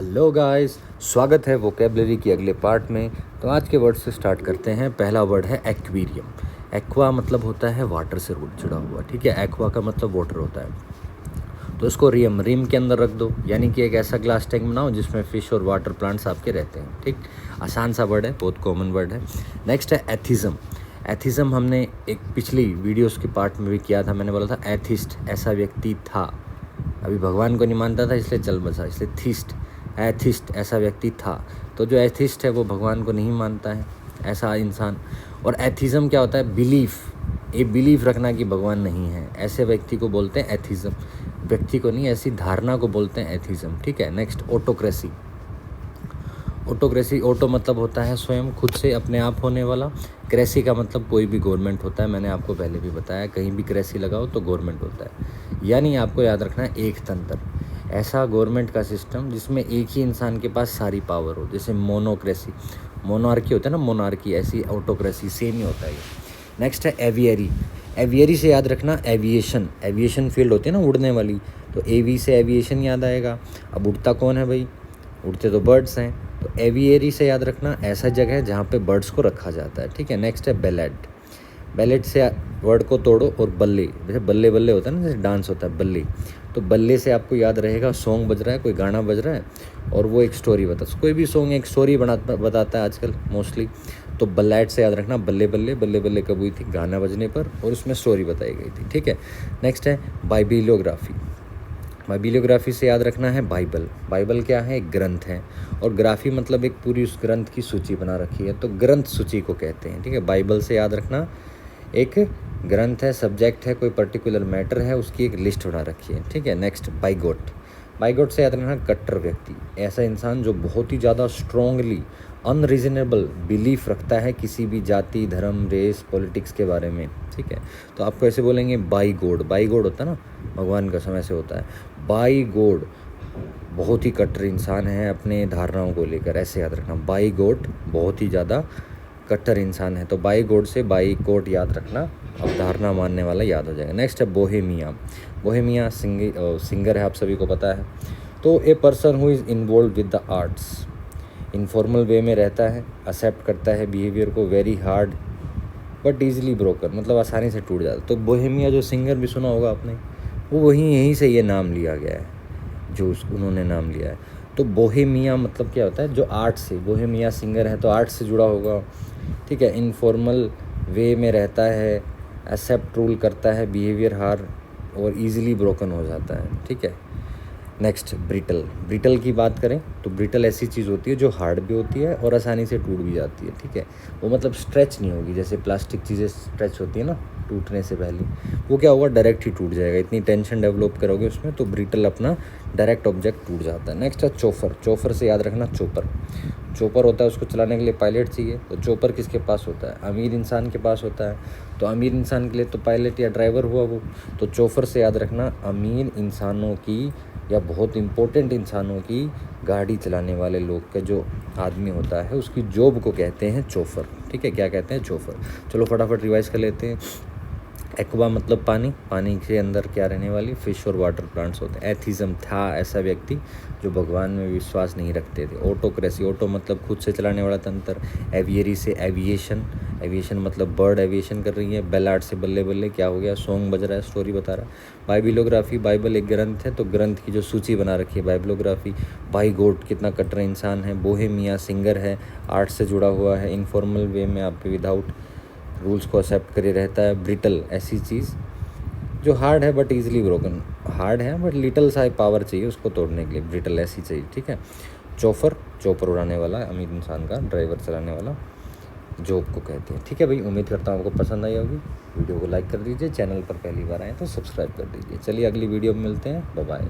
Hello guys, स्वागत है vocabulary की अगले पार्ट में। तो आज के वर्ड से स्टार्ट करते हैं। पहला वर्ड है एक्वेरियम। एक्वा मतलब होता है वाटर से जुड़ा हुआ, ठीक है। एक्वा का मतलब वाटर होता है। तो इसको रिम के अंदर रख दो, यानी कि एक ऐसा ग्लास टैंक बनाओ जिसमें फिश और वाटर प्लांट्स आपके रहते हैं, ठीक। आसान सा वर्ड है, बहुत कॉमन वर्ड है। नेक्स्ट है एथिज़म। एथिज़म हमने एक पिछली वीडियोस के पार्ट में भी किया था। मैंने बोला था एथिस्ट, ऐसा व्यक्ति था, अभी भगवान को नहीं मानता था इसलिए चल बसा, इसलिए थीस्ट। एथिस्ट ऐसा व्यक्ति था। तो जो एथिस्ट है वो भगवान को नहीं मानता है, ऐसा इंसान। और एथिज़म क्या होता है? बिलीफ, ये बिलीफ रखना कि भगवान नहीं है, ऐसे व्यक्ति को बोलते हैं एथिज़म। व्यक्ति को नहीं, ऐसी धारणा को बोलते हैं एथिज़म, ठीक है। Next autocracy. ऑटोक्रेसी, ऑटो मतलब होता है स्वयं, खुद से, अपने आप होने वाला। क्रेसी का मतलब कोई भी गवर्नमेंट होता है, मैंने आपको पहले भी बताया, कहीं भी क्रेसी लगाओ तो गवर्नमेंट होता है। यानी आपको याद रखना है एक तंत्र, ऐसा गवर्नमेंट का सिस्टम जिसमें एक ही इंसान के पास सारी पावर हो। जैसे मोनोक्रेसी, मोनार्की होता है ना, मोनार्की, ऐसी ऑटोक्रेसी सेम ही होता है ये। नेक्स्ट है एवियरी। एवियरी से याद रखना एविएशन, एविएशन फील्ड होती है ना उड़ने वाली, तो एवी से एविएशन याद आएगा। अब उड़ता कौन है भाई? उड़ते तो बर्ड्स हैं। तो एवियरी से याद रखना ऐसा जगह है जहाँ पे बर्ड्स को रखा जाता है, ठीक है। नेक्स्ट है बैलेट। बैलेट से वर्ड को तोड़ो और बल्ले, जैसे बल्ले बल्ले होता है ना, जैसे डांस होता है बल्ले, तो बल्ले से आपको याद रहेगा सॉन्ग बज रहा है, कोई गाना बज रहा है और वो एक स्टोरी बताता है। कोई भी सॉन्ग एक स्टोरी बताता है आजकल मोस्टली। तो बल्लेट से याद रखना बल्ले बल्ले, बल्ले बल्ले कब हुई थी? गाना बजने पर, और उसमें स्टोरी बताई गई थी, ठीक है। नेक्स्ट है बाइबिलियोग्राफी। बाइबिलियोग्राफी से याद रखना है बाइबल। बाइबल क्या है? एक ग्रंथ है, और ग्राफी मतलब एक पूरी उस ग्रंथ की सूची बना रखी है, तो ग्रंथ सूची को कहते हैं, ठीक है। बाइबल से याद रखना एक ग्रंथ है, सब्जेक्ट है, कोई पर्टिकुलर मैटर है, उसकी एक लिस्ट बना रखी है, ठीक है। नेक्स्ट बाइगोट। बाइगोट से याद रखना कट्टर व्यक्ति, ऐसा इंसान जो बहुत ही ज़्यादा स्ट्रॉन्गली अनरीजनेबल बिलीफ रखता है किसी भी जाति, धर्म, रेस, पॉलिटिक्स के बारे में, ठीक है। तो आपको ऐसे बोलेंगे बाई गॉड। बाई गॉड होता है ना, भगवान का समय से होता है। बाई गॉड बहुत ही कट्टर इंसान है अपने धारणाओं को लेकर, ऐसे याद रखना। बाई गॉड बहुत ही ज़्यादा कट्टर इंसान है। तो बाई गॉड से बाई कोट याद रखना, अब धारणा मानने वाला याद हो जाएगा। नेक्स्ट है बोहेमिया। बोहेमिया सिंगर है, आप सभी को पता है। तो a person who is involve with the arts, informal वे में रहता है, एक्सेप्ट करता है बिहेवियर को, very hard but easily broken, मतलब आसानी से टूट जाता है। तो बोहेमिया जो सिंगर भी सुना होगा आपने, वो यहीं से ये नाम लिया गया है, जो उन्होंने नाम लिया है। तो बोहेमिया मतलब क्या होता है? जो आर्ट से, बोहेमिया सिंगर है तो आर्ट से जुड़ा होगा, ठीक है। इनफॉर्मल वे में रहता है, एक्सेप्ट रूल करता है, बिहेवियर हार्ड और इजीली ब्रोकन हो जाता है, ठीक है। Next brittle. ब्रिटल की बात करें तो ब्रिटल ऐसी चीज़ होती है जो हार्ड भी होती है और आसानी से टूट भी जाती है, ठीक है। वो मतलब स्ट्रेच नहीं होगी, जैसे प्लास्टिक चीज़ें स्ट्रेच होती है ना टूटने से पहले, वो क्या होगा? डायरेक्ट ही टूट जाएगा, इतनी टेंशन डेवलप करोगे उसमें, तो ब्रिटल अपना डायरेक्ट ऑब्जेक्ट टूट जाता है। नेक्स्ट है चोपर। चोपर से याद रखना चोपर। चोपर होता है, उसको चलाने के लिए पायलट चाहिए। तो चोपर किसके पास होता है? अमीर इंसान के पास होता है। तो अमीर इंसान के लिए तो पायलट या ड्राइवर हुआ वो। तो चोपर से याद रखना अमीर इंसानों की या बहुत इंपॉर्टेंट इंसानों की गाड़ी चलाने वाले लोग का जो आदमी होता है उसकी जॉब को कहते हैं चोफर, ठीक है। क्या कहते हैं? चोफर। चलो फटाफट रिवाइज कर लेते हैं। एक्वा मतलब पानी, पानी के अंदर क्या रहने वाली? फिश और वाटर प्लांट्स होते हैं। एथिज़म था ऐसा व्यक्ति जो भगवान में विश्वास नहीं रखते थे। ऑटोक्रेसी, ऑटो मतलब खुद से चलाने वाला तंत्र। एवियरी से एविएशन, एविएशन मतलब बर्ड एविएशन कर रही है। बेलाट से बल्ले बल्ले, क्या हो गया? सॉन्ग बज रहा है, स्टोरी बता रहा है। बाइबिलोग्राफी, बाइबल एक ग्रंथ है तो ग्रंथ की जो सूची बना रखी है बाइबिलोग्राफी। बाई गॉड कितना कट्टर इंसान है। बोहेमिया सिंगर है, आर्ट से जुड़ा हुआ है, इनफॉर्मल वे में आप विदाउट रूल्स को एक्सेप्ट करे रहता है। ब्रिटल ऐसी चीज़ जो हार्ड है बट ईजिली ब्रोकन, हार्ड है बट लिटल सा पावर चाहिए उसको तोड़ने के लिए, ब्रिटल ऐसी चाहिए, ठीक है। चोफर, चोपर उड़ाने वाला, अमीर इंसान का, ड्राइवर चलाने वाला, जॉब को कहते हैं, ठीक है भाई। उम्मीद करता हूँ आपको पसंद आई होगी। वीडियो को लाइक कर दीजिए, चैनल पर पहली बार आए तो सब्सक्राइब कर दीजिए। चलिए अगली वीडियो में मिलते हैं, बाय बाय।